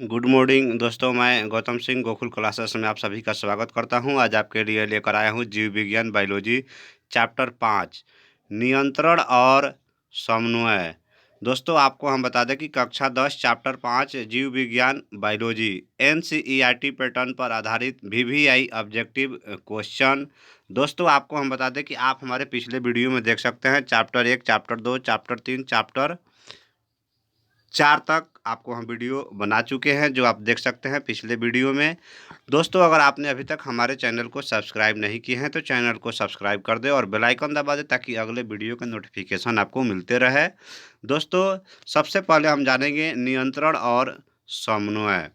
Good morning दोस्तों, मैं Gautam Singh Gokul classes में आप सभी का स्वागत करता हूं। आज आपके लिए लेकर आया हूं जीव विज्ञान बायोलॉजी चैप्टर 5 नियंत्रण और समन्वय। दोस्तों, आपको हम बता दें कि कक्षा 10 चैप्टर 5 जीव विज्ञान बायोलॉजी एनसीईआरटी पैटर्न पर आधारित वीवीआई ऑब्जेक्टिव क्वेश्चन। दोस्तों, आपको हम बता दें कि आप हमारे पिछले वीडियो में देख सकते हैं चैप्टर 1, चैप्टर 2, चैप्टर 3, चैप्टर 4 तक आपको हम वीडियो बना चुके हैं, जो आप देख सकते हैं पिछले वीडियो में। दोस्तों, अगर आपने अभी तक हमारे चैनल को सब्सक्राइब नहीं किए हैं तो चैनल को सब्सक्राइब कर दें और बेल आइकन दबा दें ताकि अगले वीडियो के नोटिफिकेशन आपको मिलते रहे। दोस्तों, सबसे पहले हम जानेंगे नियंत्रण और समन्वय।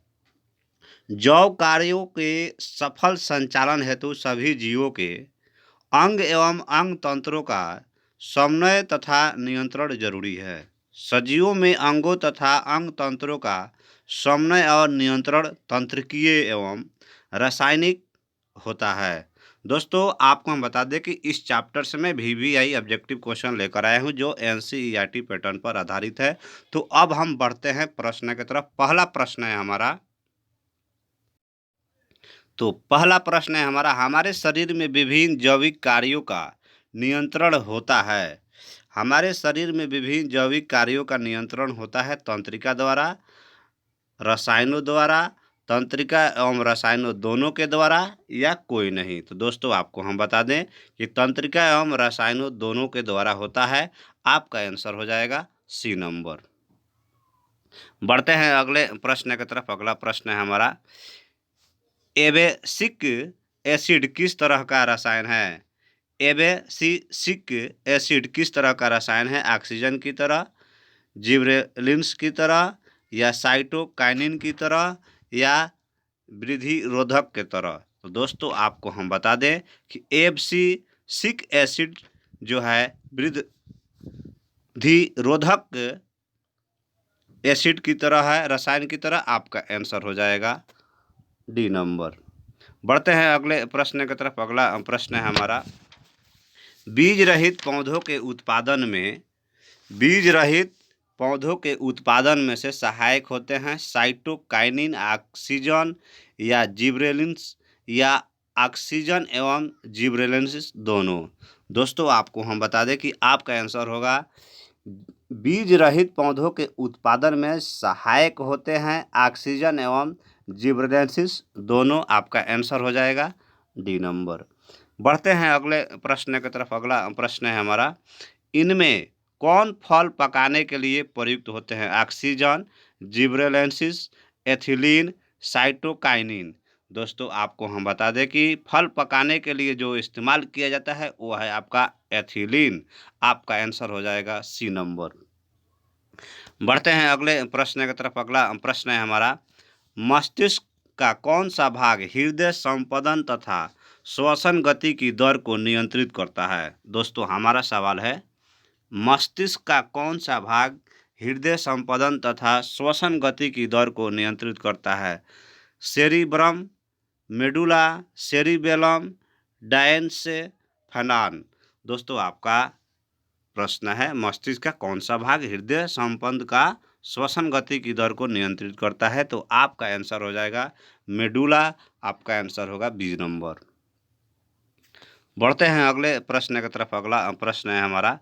जैव कार्यों के सफल संचालन हेतु सभी जीवों के अंग एवं अंग तंत्रों का समन्वय तथा नियंत्रण जरूरी है। सजीवों में अंगों तथा अंग तंत्रों का समन्वय और नियंत्रण तंत्रिकीय एवं रासायनिक होता है। दोस्तों, आपको हम बता दें कि इस चैप्टर से मैं वीवीआई ऑब्जेक्टिव क्वेश्चन लेकर आया हूं जो एनसीईआरटी पैटर्न पर आधारित है। तो अब हम बढ़ते हैं प्रश्न की तरफ। पहला प्रश्न है हमारा। तो पहला प्रश्न है हमारा, हमारे शरीर में विभिन्न जैविक कार्यों का नियंत्रण होता है। हमारे शरीर में विभिन्न जैविक कार्यों का नियंत्रण होता है तंत्रिका द्वारा, रसायनों द्वारा, तंत्रिका एवं रसायनों दोनों के द्वारा, या कोई नहीं। तो दोस्तों, आपको हम बता दें कि तंत्रिका एवं रसायनों दोनों के द्वारा होता है। आपका आंसर हो जाएगा सी नंबर। बढ़ते हैं अगले प्रश्न की तरफ। अगला प्रश्न है हमारा, एबेसिक एसिड किस तरह का रसायन है। एबेसिक एसिड किस तरह का रसायन है। ऑक्सीजन की तरह, जिबरेलिन्स की तरह, या साइटोकाइनिन की तरह, या वृद्धि रोधक की तरह। तो दोस्तों, आपको हम बता दें कि एबसिक एसिड जो है वृद्धि रोधक एसिड की तरह है, रसायन की तरह। आपका आंसर हो जाएगा डी नंबर। बढ़ते हैं अगले प्रश्न की तरफ। अगला प्रश्न है हमारा, बीज रहित पौधों के उत्पादन में बीज रहित पौधों के उत्पादन में से सहायक होते हैं साइटोकाइनिन, ऑक्सीजन, या जिबरेलिन्स, या ऑक्सीजन एवं जिबरेलिन्स दोनों। दोस्तों, आपको हम बता दें कि आपका आंसर होगा बीज रहित पौधों के उत्पादन में सहायक होते हैं ऑक्सीजन एवं जिबरेलिन्स दोनों। आपका आंसर हो जाएगा डी नंबर। बढ़ते हैं अगले प्रश्न की तरफ। अगला प्रश्न है हमारा, इनमें कौन फल पकाने के लिए प्रयुक्त होते हैं। Oxygen, gibberellins, ethylene, cytokinin. दोस्तों, आपको हम बता दें कि फल पकाने के लिए जो इस्तेमाल किया जाता है वो है आपका एथिलीन। आपका आंसर हो जाएगा सी नंबर। बढ़ते हैं अगले प्रश्न की तरफ। अगला प्रश्न है हमारा, मस्तिष्क का कौन सा भाग हृदय संपदन तथा श्वसन गति की दर को नियंत्रित करता है। दोस्तों, हमारा सवाल है, मस्तिष्क का कौन सा भाग हृदय संपदन तथा श्वसन गति की दर को नियंत्रित करता है। Cerebrum, medulla, cerebellum, डायनसेफेलन। दोस्तों, आपका प्रश्न है, मस्तिष्क का कौन सा भाग हृदय संपदन का श्वसन गति की दर को नियंत्रित करता है। तो आपका आंसर हो जाएगा मेडुला। आपका आंसर होगा बी नंबर। बढ़ते हैं अगले प्रश्न की तरफ। अगला प्रश्न है हमारा,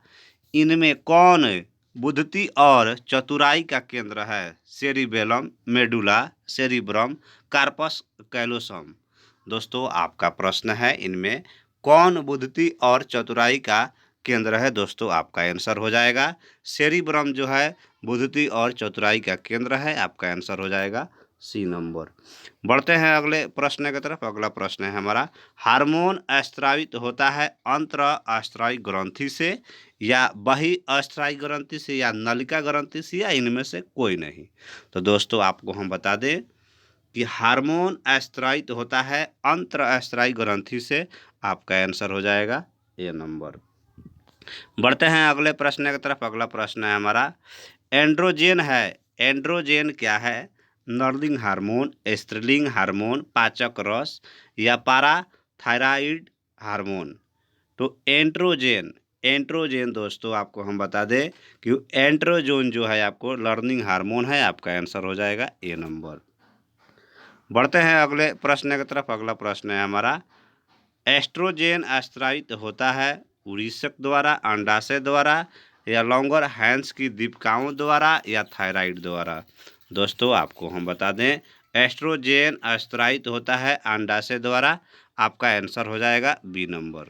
इनमें कौन बुद्धि और चतुराई का केंद्र है। Cerebellum, medulla, cerebrum, corpus callosum. दोस्तों, आपका प्रश्न है, इनमें कौन बुद्धि और चतुराई का केंद्र है। दोस्तों, आपका आंसर हो जाएगा सेरिब्रम जो है बुद्धि और चतुराई का केंद्र है। आपका आंसर हो जाएगा सी नंबर। बढ़ते हैं अगले प्रश्न की तरफ। अगला प्रश्न है हमारा, हार्मोन स्रावित होता है अंत्र अस्थायी ग्रंथि से, या बहि अस्थायी ग्रंथि से, या नलिका ग्रंथि से, या इनमें से कोई नहीं। तो दोस्तों, आपको हम बता दें कि हार्मोन स्रावित होता है अंत्र अस्थायी ग्रंथि से। आपका आंसर हो जाएगा ए नंबर। बढ़ते हैं अगले प्रश्न की तरफ। अगला प्रश्न है हमारा, एंड्रोजेन है। एंड्रोजेन क्या है। नर्लिंग हार्मोन, स्त्रीलिंग हार्मोन, पाचक रस, या पाराथायराइड हार्मोन। तो एंड्रोजेन एंड्रोजेन दोस्तों, आपको हम बता दें कि एंड्रोजोन जो है आपको लर्निंग हार्मोन है। आपका आंसर हो जाएगा ए नंबर। बढ़ते हैं अगले प्रश्न की तरफ। अगला प्रश्न है हमारा, एस्ट्रोजेन स्रावित होता है उरीसक द्वारा, अंडाशय द्वारा, या लॉन्गर हैंस की दीपिकाओं द्वारा, या थायराइड द्वारा। दोस्तों आपको हम बता दें, एस्ट्रोजेन स्रावित होता है अंडाशय द्वारा। आपका आंसर हो जाएगा बी नंबर।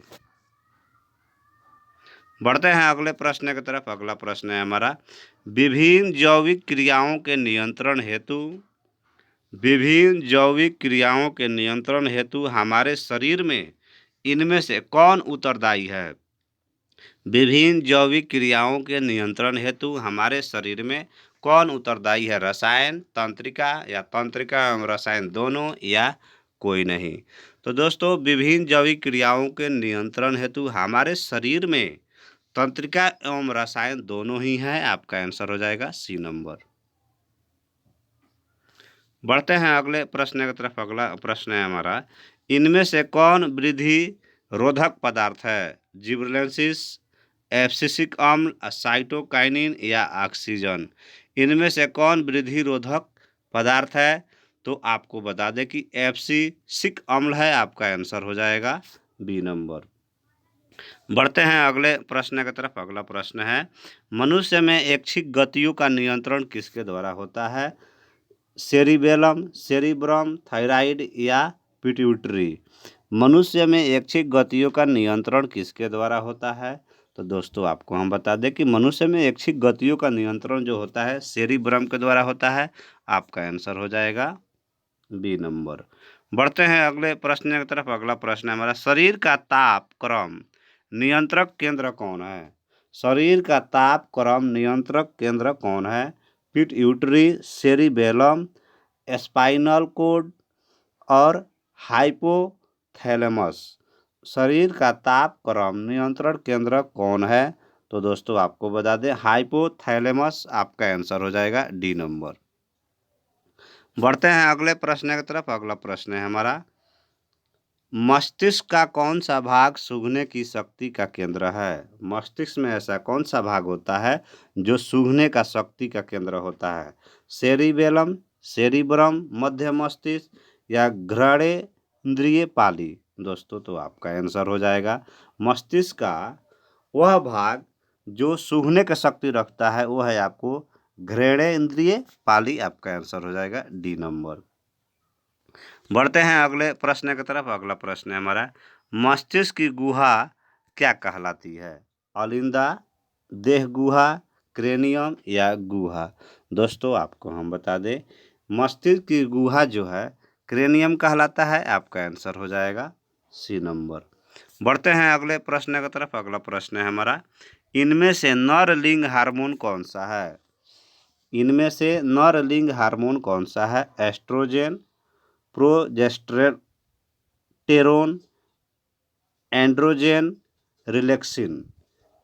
बढ़ते हैं अगले प्रश्न की तरफ। अगला प्रश्न है हमारा, विभिन्न जैविक क्रियाओं के नियंत्रण हेतु हमारे शरीर में इनमें से कौन उत्तरदायी है। विभिन्न जैविक क्रियाओं के नियंत्रण हेतु हमारे शरीर में कौन उत्तरदायी है। रसायन, तंत्रिका, या तंत्रिका एवं रसायन दोनों, या कोई नहीं। तो दोस्तों विभिन्न जैविक क्रियाओं के नियंत्रण हेतु हमारे शरीर में तंत्रिका एवं रसायन दोनों ही हैं। आपका आंसर हो जाएगा सी नंबर। बढ़ते हैं अगले प्रश्न की तरफ। अगला प्रश्न है हमारा, इनमें से कौन वृद्धि रोधक पदार्थ है। जिबरेलिंसिस, एब्सिसिक अम्ल, साइटोकाइनिन, या ऑक्सीजन। इनमें से कौन वृद्धि रोधक पदार्थ है। तो आपको बता दें कि एब्सिसिक अम्ल है। आपका आंसर हो जाएगा बी नंबर। बढ़ते हैं अगले प्रश्न की तरफ। अगला प्रश्न है, मनुष्य में ऐच्छिक गतियों का नियंत्रण किसके द्वारा होता है। सेरिबेलम, सेरिब्रम, थायराइड, या पिट्यूटरी। मनुष्य में ऐच्छिक गतियों का नियंत्रण किसके द्वारा होता है। तो दोस्तों आपको हम बता दें कि मनुष्य में ऐच्छिक गतियों का नियंत्रण जो होता है सेरिब्रम के द्वारा होता है। आपका आंसर हो जाएगा बी नंबर। बढ़ते हैं अगले प्रश्न की तरफ। अगला प्रश्न है हमारा, शरीर का ताप क्रम नियंत्रक केंद्र कौन है। शरीर का ताप क्रम नियंत्रक केंद्र कौन है। पिट्यूटरी, सेरिबेलम, स्पाइनल कोड, और हाइपोथैलेमस। शरीर का ताप क्रम नियंत्रण केंद्र कौन है। तो दोस्तों आपको बता दें हाइपोथैलेमस। आपका आंसर हो जाएगा डी नंबर। बढ़ते हैं अगले प्रश्न की तरफ। अगला प्रश्न है हमारा, मस्तिष्क का कौन सा भाग सूंघने की शक्ति का केंद्र है। मस्तिष्क में ऐसा कौन सा भाग होता है जो सूंघने का शक्ति का केंद्र होता है। सेरिबेलम, सेरिब्रम, मध्य मस्तिष्क, या घ्राणेन्द्रिय पाली। दोस्तों तो आपका आंसर हो जाएगा मस्तिष्क का वह भाग जो सूंघने की शक्ति रखता है वो है आपको घ्राणेन्द्रिय पाली। आपका आंसर हो जाएगा डी नंबर। बढ़ते हैं अगले प्रश्न की तरफ। अगला प्रश्न है हमारा, मस्तिष्क की गुहा क्या कहलाती है। अलिंदा, देह गुहा, क्रेनियम, या गुहा। दोस्तों आपको हम बता दें मस्तिष्क की गुहा जो है क्रेनियम कहलाता है। आपका आंसर हो जाएगा सी नंबर। बढ़ते हैं अगले प्रश्न की तरफ। अगला प्रश्न है हमारा, इनमें से नर लिंग हार्मोन कौन सा है। इनमें से नर लिंग हार्मोन कौन सा है। Oestrogen, progesterone, androgen, relaxin.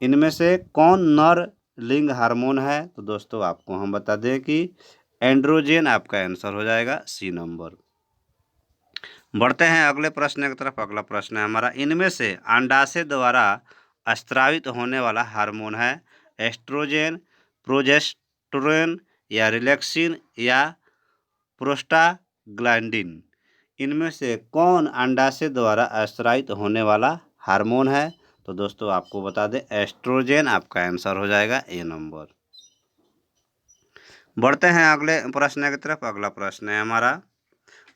इनमें से कौन नर लिंग हार्मोन है। तो दोस्तों आपको हम बता दें कि एंड्रोजेन। आपका आंसर हो जाएगा सी नंबर। बढ़ते हैं अगले प्रश्न की तरफ। अगला प्रश्न है हमारा, इनमें से अंडाशय द्वारा स्रावित होने वाला हार्मोन है एस्ट्रोजेन, प्रोजेस्टेरोन, या रिलैक्सिन, या प्रोस्टाग्लैंडिन। इनमें से कौन अंडाशय द्वारा स्रावित होने वाला हार्मोन है। तो दोस्तों आपको बता दें एस्ट्रोजेन। आपका आंसर हो जाएगा ए नंबर। बढ़ते हैं अगले प्रश्न की तरफ। अगला प्रश्न है हमारा,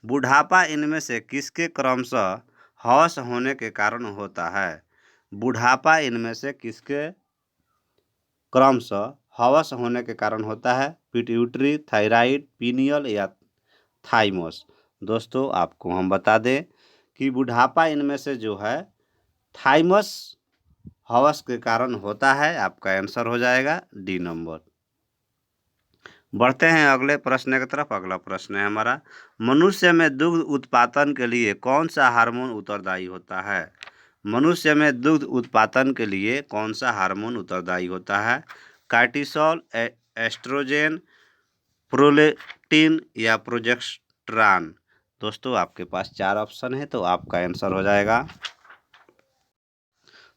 बुढ़ापा इनमें से किसके क्रमशः हवस होने के कारण होता है। बुढ़ापा इनमें से किसके क्रमशः हवस होने के कारण होता है। पिट्यूटरी, थायराइड, पीनियल, या थाइमस। दोस्तों आपको हम बता दें कि बुढ़ापा इनमें से जो है थाइमस हवस के कारण होता है। आपका आंसर हो जाएगा डी नंबर। बढ़ते हैं अगले प्रश्न की तरफ। अगला प्रश्न है हमारा, मनुष्य में दुग्ध उत्पादन के लिए कौन सा हार्मोन उत्तरदायी होता है। मनुष्य में दुग्ध उत्पादन के लिए कौन सा हार्मोन उत्तरदायी होता है। कार्टिसोल, एस्ट्रोजेन, प्रोलेक्टिन, या प्रोजेस्टेरॉन। दोस्तों आपके पास 4 ऑप्शन है तो आपका आंसर हो जाएगा।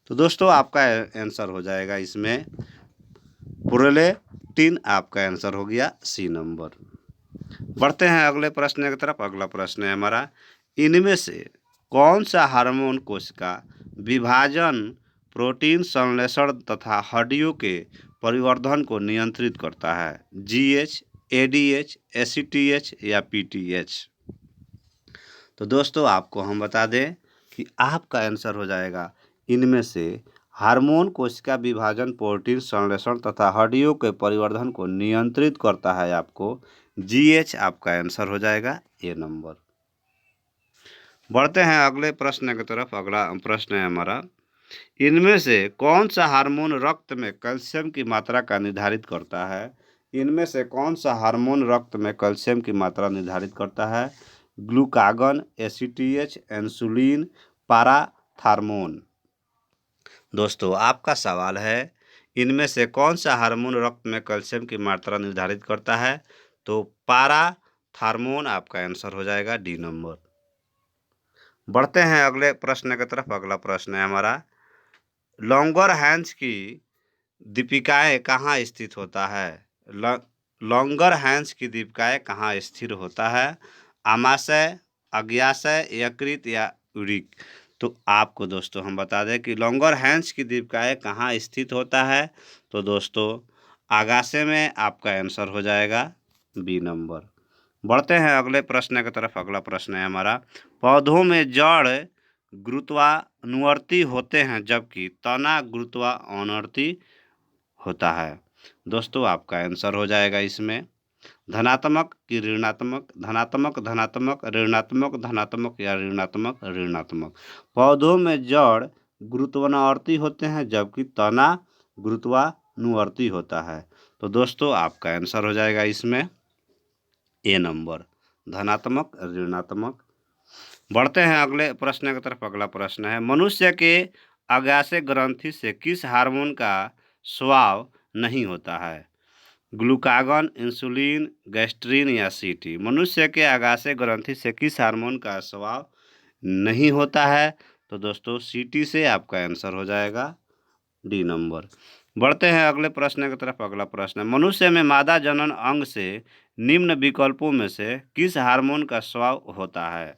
तो दोस्तों आपका आंसर हो जाएगा इसमें प्रोलेक्टिन। आपका आंसर हो गया सी नंबर। बढ़ते हैं अगले प्रश्न की तरफ। अगला प्रश्न है हमारा, इनमें से कौन सा हार्मोन कोशिका विभाजन, प्रोटीन संश्लेषण तथा हड्डियों के परिवर्धन को नियंत्रित करता है? जीएच, एडीएच, एसीटीएच या पीटीएच? तो दोस्तों आपको हम बता दें कि आपका आंसर हो जाएगा इनमें से हार्मोन कोशिका विभाजन, प्रोटीन संश्लेषण तथा हड्डियों के परिवर्धन को नियंत्रित करता है। आपको जीएच आपका आंसर हो जाएगा ए नंबर। बढ़ते हैं अगले प्रश्न की तरफ। अगला प्रश्न है हमारा, इनमें से कौन सा हार्मोन रक्त में कैल्शियम की मात्रा का निर्धारित करता है? इनमें से कौन सा हार्मोन रक्त में कैल्शियम की मात्रा निर्धारित करता है? Glucagon, ACTH, insulin, parathormone? दोस्तों आपका सवाल है, इनमें से कौन सा हार्मोन रक्त में कैल्शियम की मात्रा निर्धारित करता है? तो पाराथार्मोन आपका आंसर हो जाएगा डी नंबर। बढ़ते हैं अगले प्रश्न की तरफ। अगला प्रश्न है हमारा, लॉन्गर की दीपिकाएँ कहाँ स्थित होता है? लॉन्गर की दीपिकाएँ कहाँ स्थिर होता है? आमाशय, अग्न्याशय, यकृत या उरिक? तो आपको दोस्तों हम बता दें कि लॉन्गर की दीपिकाएँ कहाँ स्थित होता है? तो दोस्तों आगाशय में आपका आंसर हो जाएगा बी नंबर। बढ़ते हैं अगले प्रश्न की तरफ। अगला प्रश्न है हमारा, पौधों में जड़ गुरुत्वानुवर्ती होते हैं जबकि तना गुरुत्वानुवर्ती होता है। दोस्तों आपका आंसर हो जाएगा इसमें धनात्मक कि ऋणात्मक, धनात्मक धनात्मक, ऋणात्मक धनात्मक या ऋणात्मक ऋणात्मक। पौधों में जड़ गुरुत्वानुवर्ती होते हैं जबकि तना गुरुत्वानुवर्ती होता है। तो दोस्तों आपका आंसर हो जाएगा इसमें ए नंबर, धनात्मक ऋणात्मक। बढ़ते हैं अगले प्रश्न की तरफ। अगला प्रश्न है, मनुष्य के अग्न्याशय ग्रंथि से किस हार्मोन का स्राव नहीं होता है? ग्लूकागन, इंसुलिन, गैस्ट्रीन या सीटी? मनुष्य के अग्न्याशय ग्रंथि से किस हार्मोन का स्राव नहीं होता है? तो दोस्तों सीटी से आपका आंसर हो जाएगा डी नंबर। बढ़ते हैं अगले प्रश्न की तरफ। अगला प्रश्न है, मनुष्य में मादा जनन अंग से निम्न विकल्पों में से किस हार्मोन का स्राव होता है?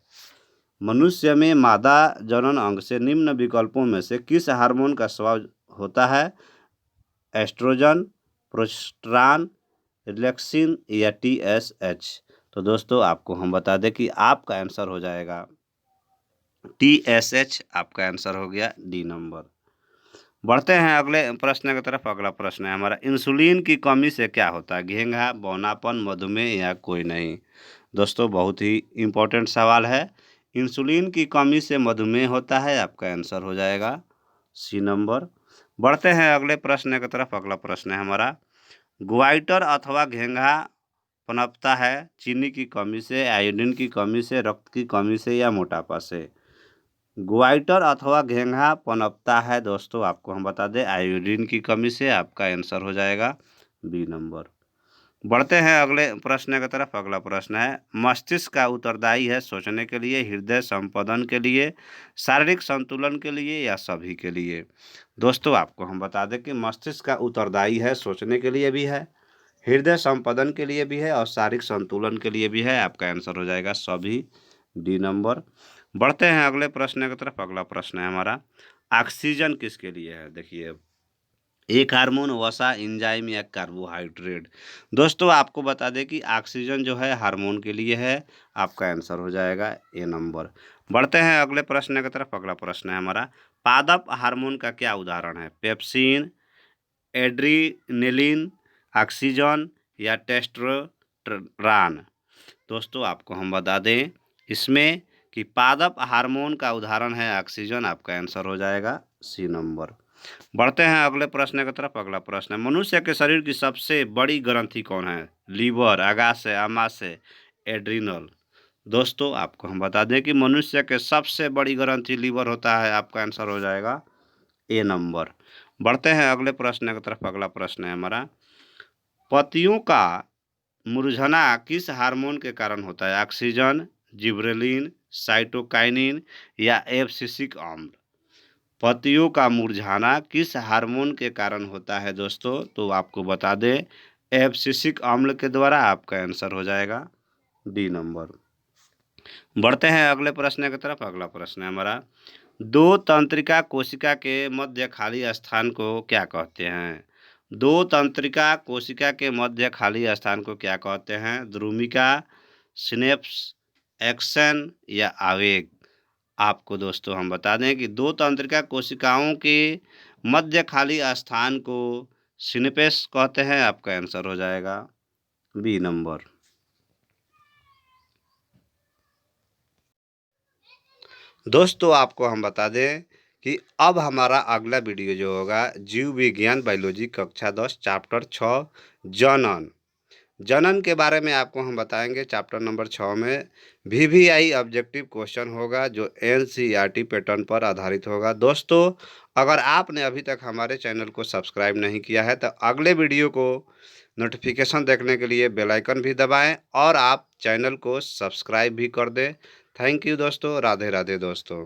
मनुष्य में मादा जनन अंग से निम्न विकल्पों में से किस हार्मोन का स्राव होता है? एस्ट्रोजन, प्रोजेस्टेरॉन, रिलैक्सिन या टीएसएच? तो दोस्तों आपको हम बता दें कि आपका आंसर हो जाएगा टीएसएच, आपका आंसर हो गया डी नंबर। बढ़ते हैं अगले प्रश्न की तरफ। अगला प्रश्न है हमारा, इंसुलिन की कमी से क्या होता है? घेंघा, बौनापन, मधुमेह या कोई नहीं? दोस्तों बहुत ही इम्पोर्टेंट सवाल है। इंसुलिन की कमी से मधुमेह होता है, आपका आंसर हो जाएगा सी नंबर। बढ़ते हैं अगले प्रश्न की तरफ। अगला प्रश्न है हमारा, ग्वाइटर अथवा घेंघा पनपता है चीनी की कमी से, आयोडीन की कमी से, रक्त की कमी से या मोटापा से? ग्वाइटर अथवा घेंघा पनपता है दोस्तों आपको हम बता दें आयोडीन की कमी से, आपका आंसर हो जाएगा बी नंबर। बढ़ते हैं अगले प्रश्न की तरफ। अगला प्रश्न है, मस्तिष्क का उत्तरदायी है सोचने के लिए, हृदय संपादन के लिए, शारीरिक संतुलन के लिए या सभी के लिए? दोस्तों आपको हम बता दें कि मस्तिष्क का उत्तरदायी है सोचने के लिए भी है, हृदय संपादन के लिए भी है और शारीरिक संतुलन के लिए भी है। आपका आंसर हो जाएगा सभी, डी नंबर। बढ़ते हैं अगले प्रश्न की तरफ। अगला प्रश्न है हमारा, ऑक्सीजन किसके लिए है? देखिए, एक हार्मोन, वसा, एंजाइम या कार्बोहाइड्रेट? दोस्तों आपको बता दें कि ऑक्सीजन जो है हार्मोन के लिए है, आपका आंसर हो जाएगा ए नंबर। बढ़ते हैं अगले प्रश्न की तरफ। अगला प्रश्न है हमारा, पादप हार्मोन का क्या उदाहरण है? पेप्सिन, एड्रीनेलिन, ऑक्सीजन या टेस्टोस्टेरोन? दोस्तों आपको हम बता दें इसमें कि पादप हार्मोन का उदाहरण है ऑक्सीजन, आपका आंसर हो जाएगा सी नंबर। बढ़ते हैं अगले प्रश्न की तरफ। अगला प्रश्न है, मनुष्य के शरीर की सबसे बड़ी ग्रंथि कौन है? लीवर, अग्न्याशय, आमाशय, एड्रिनल? दोस्तों आपको हम बता दें कि मनुष्य के सबसे बड़ी ग्रंथि लीवर होता है, आपका आंसर हो जाएगा ए नंबर। बढ़ते हैं अगले प्रश्न की तरफ। अगला प्रश्न है हमारा, पत्तियों का मुरझाना किस हार्मोन के कारण होता है? ऑक्सीजन, जिबरेलिन, साइटोकाइनिन या एब्सिसिक अम्ल? पत्तियों का मुरझाना किस हार्मोन के कारण होता है दोस्तों? तो आपको बता दें एब्सिसिक अम्ल के द्वारा, आपका आंसर हो जाएगा डी नंबर। बढ़ते हैं अगले प्रश्न की तरफ। अगला प्रश्न है हमारा, दो तंत्रिका कोशिका के मध्य खाली स्थान को क्या कहते हैं? दो तंत्रिका कोशिका के मध्य खाली स्थान को क्या कहते हैं? द्रुमिका, सिनेप्स, एक्सन या आवेग? आपको दोस्तों हम बता दें कि दो तंत्रिका कोशिकाओं के मध्य खाली स्थान को सिनेप्स कहते हैं। आपका आंसर हो जाएगा बी नंबर। दोस्तों आपको हम बता दें कि अब हमारा अगला वीडियो जो होगा जीव विज्ञान बायोलॉजी कक्षा 10 चैप्टर 6 जनन। जनन के बारे में आपको हम बताएंगे। चैप्टर नंबर 6 में VVI ऑब्जेक्टिव क्वेश्चन होगा जो NCERT पैटर्न पर आधारित होगा। दोस्तों अगर आपने अभी तक हमारे चैनल को सब्सक्राइब नहीं किया है तो अगले वीडियो को नोटिफिकेशन देखने के लिए बेल आइकन भी दबाएं और आप चैनल को सब्सक्राइब भी कर दें। थैंक यू दोस्तों। राधे राधे दोस्तों।